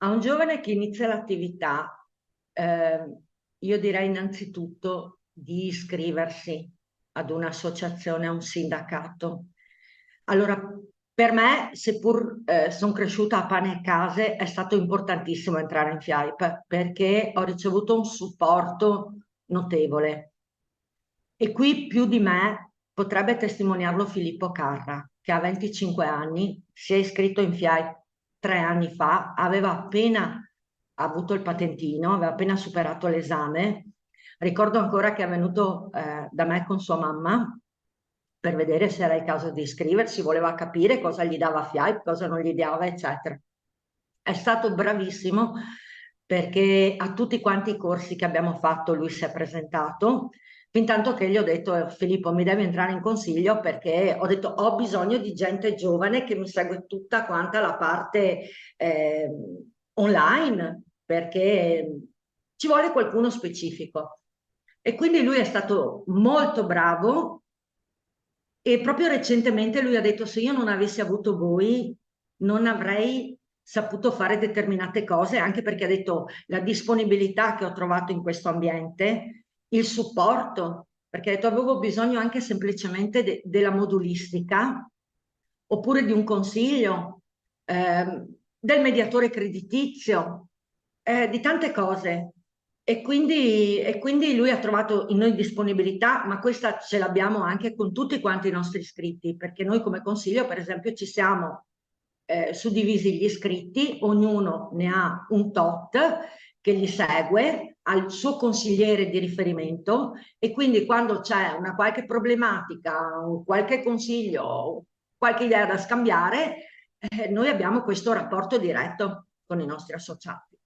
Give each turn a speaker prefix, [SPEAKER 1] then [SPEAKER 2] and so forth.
[SPEAKER 1] A un giovane che inizia l'attività, io direi innanzitutto di iscriversi ad un'associazione, a un sindacato. Allora, per me, seppur sono cresciuta a pane e case, è stato importantissimo entrare in FIAIP perché ho ricevuto un supporto notevole. E qui più di me potrebbe testimoniarlo Filippo Carra, che ha 25 anni, si è iscritto in FIAI 3 anni fa, aveva appena avuto il patentino, aveva appena superato l'esame. Ricordo ancora che è venuto da me con sua mamma per vedere se era il caso di iscriversi, voleva capire cosa gli dava FIAI, cosa non gli dava, eccetera. È stato bravissimo perché a tutti quanti i corsi che abbiamo fatto lui si è presentato, fin tanto che gli ho detto Filippo mi devi entrare in consiglio perché ho detto ho bisogno di gente giovane che mi segue tutta quanta la parte online perché ci vuole qualcuno specifico. E quindi lui è stato molto bravo e proprio recentemente lui ha detto se io non avessi avuto voi non avrei saputo fare determinate cose, anche perché ha detto la disponibilità che ho trovato in questo ambiente, il supporto, perché ha detto avevo bisogno anche semplicemente della modulistica, oppure di un consiglio, del mediatore creditizio, di tante cose. E quindi lui ha trovato in noi disponibilità, ma questa ce l'abbiamo anche con tutti quanti i nostri iscritti, perché noi come consiglio, per esempio, ci siamo suddivisi gli iscritti, ognuno ne ha un tot che li segue, ha il suo consigliere di riferimento e quindi quando c'è una qualche problematica, un qualche consiglio, qualche idea da scambiare, noi abbiamo questo rapporto diretto con i nostri associati.